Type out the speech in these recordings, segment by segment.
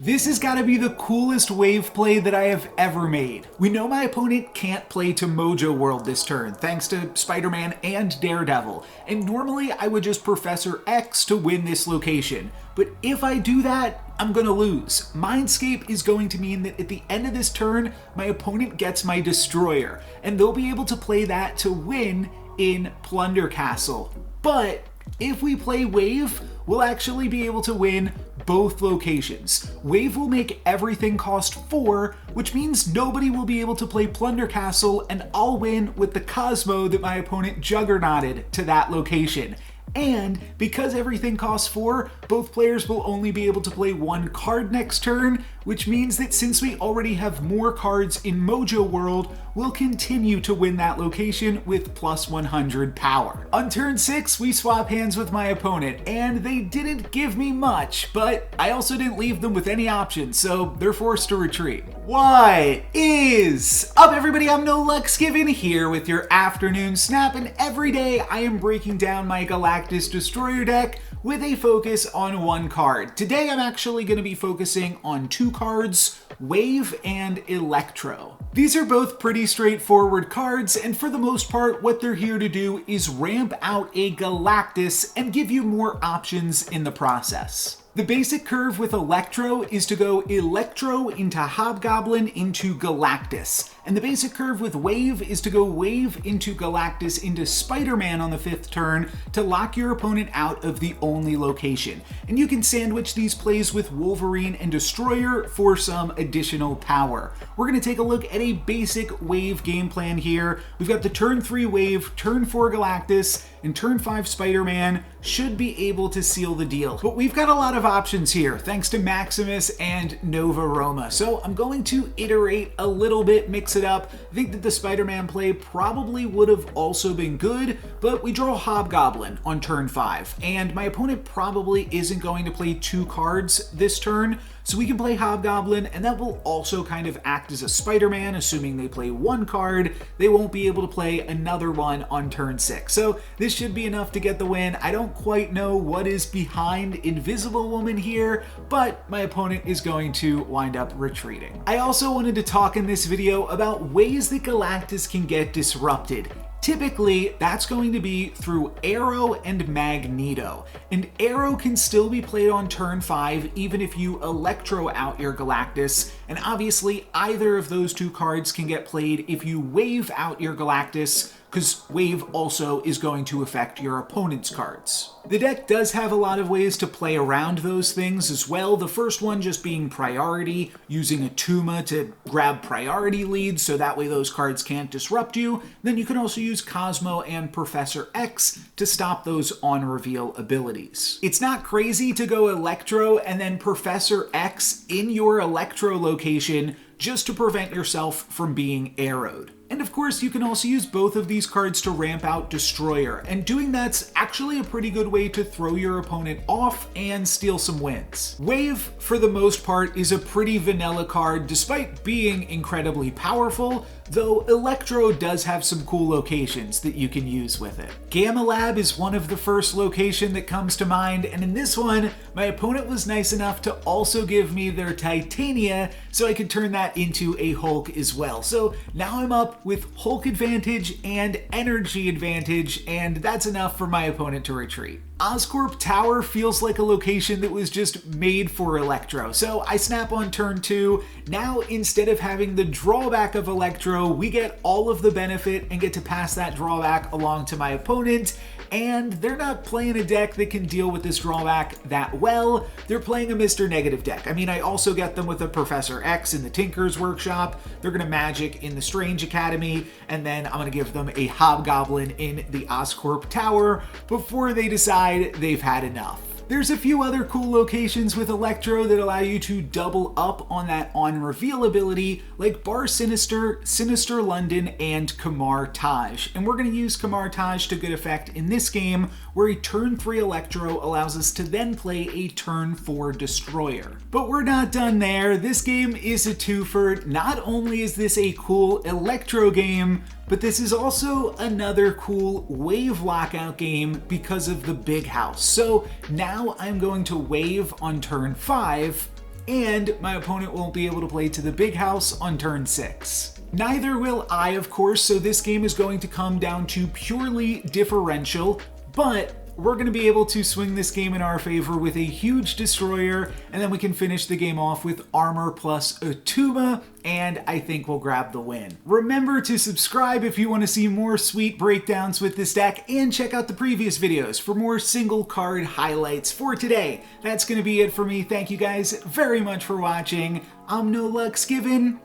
This has got to be the coolest wave play that I have ever made. We know my opponent can't play to Mojo World this turn, thanks to Spider-Man and Daredevil, and normally I would just Professor X to win this location. But if I do that, I'm gonna lose. Mindscape is going to mean that at the end of this turn, my opponent gets my Destroyer, and they'll be able to play that to win in Plunder Castle. But if we play Wave, we'll actually be able to win both locations. Wave will make everything cost 4, which means nobody will be able to play Plunder Castle, and I'll win with the Cosmo that my opponent juggernauted to that location. And because everything costs 4, both players will only be able to play 1 card next turn, which means that since we already have more cards in Mojo World, we'll continue to win that location with plus 100 power. On turn 6, we swap hands with my opponent, and they didn't give me much, but I also didn't leave them with any options, so they're forced to retreat. What is up, everybody? I'm No Luxgiven here with your afternoon snap, and every day I am breaking down my Galactus Destroyer deck with a focus on 1 card. Today I'm actually going to be focusing on 2 cards, Wave and Electro. These are both pretty straightforward cards, and for the most part what they're here to do is ramp out a Galactus and give you more options in the process. The basic curve with Electro is to go Electro into Hobgoblin into Galactus. And the basic curve with Wave is to go Wave into Galactus into Spider-Man on the 5th turn to lock your opponent out of the only location. And you can sandwich these plays with Wolverine and Destroyer for some additional power. We're going to take a look at a basic Wave game plan here. We've got the turn 3 Wave, turn 4 Galactus, and turn 5 Spider-Man should be able to seal the deal. But we've got a lot of options here, thanks to Maximus and Nova Roma. So I'm going to iterate a little bit, mix it up. I think that the Spider-Man play probably would have also been good, but we draw Hobgoblin on turn 5, and my opponent probably isn't going to play 2 cards this turn, so we can play Hobgoblin, and that will also kind of act as a Spider-Man, assuming they play 1 card. They won't be able to play another one on turn 6. So this should be enough to get the win. I don't quite know what is behind Invisible Woman here, but my opponent is going to wind up retreating. I also wanted to talk in this video about ways that Galactus can get disrupted. Typically, that's going to be through Arrow and Magneto. And Arrow can still be played on turn 5 even if you Electro out your Galactus, and obviously either of those 2 cards can get played if you Wave out your Galactus, because Wave also is going to affect your opponent's cards. The deck does have a lot of ways to play around those things as well. The first one just being priority, using a Tuma to grab priority leads so that way those cards can't disrupt you. Then you can also use Cosmo and Professor X to stop those on-reveal abilities. It's not crazy to go Electro and then Professor X in your Electro location just to prevent yourself from being arrowed. And of course, you can also use both of these cards to ramp out Destroyer, and doing that's actually a pretty good way to throw your opponent off and steal some wins. Wave, for the most part, is a pretty vanilla card despite being incredibly powerful, though Electro does have some cool locations that you can use with it. Gamma Lab is one of the first location that comes to mind, and in this one, my opponent was nice enough to also give me their Titania so I could turn that into a Hulk as well. So now I'm up with Hulk advantage and energy advantage, and that's enough for my opponent to retreat. Oscorp Tower feels like a location that was just made for Electro, so I snap on turn 2. Now, instead of having the drawback of Electro, we get all of the benefit and get to pass that drawback along to my opponent, and they're not playing a deck that can deal with this drawback that well. They're playing a Mr. Negative deck. I mean, I also get them with a Professor X in the Tinker's Workshop. They're gonna Magic in the Strange Academy, and then I'm gonna give them a Hobgoblin in the Oscorp Tower before they decide they've had enough. There's a few other cool locations with Electro that allow you to double up on that on-reveal ability, like Bar Sinister, Sinister London, and Kamar Taj. And we're going to use Kamar Taj to good effect in this game, where a turn 3 Electro allows us to then play a turn 4 Destroyer. But we're not done there. This game is a twofer. Not only is this a cool Electro game, but this is also another cool Wave Lockout game because of the big house. So now I'm going to Wave on turn 5, and my opponent won't be able to play to the big house on turn 6. Neither will I, of course, so this game is going to come down to purely differential, but we're going to be able to swing this game in our favor with a huge destroyer, and then we can finish the game off with armor plus a tuba, and I think we'll grab the win. Remember to subscribe if you want to see more sweet breakdowns with this deck, and check out the previous videos for more single card highlights. For today, that's going to be it for me. Thank you guys very much for watching. I'm No Lux Given.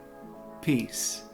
Peace.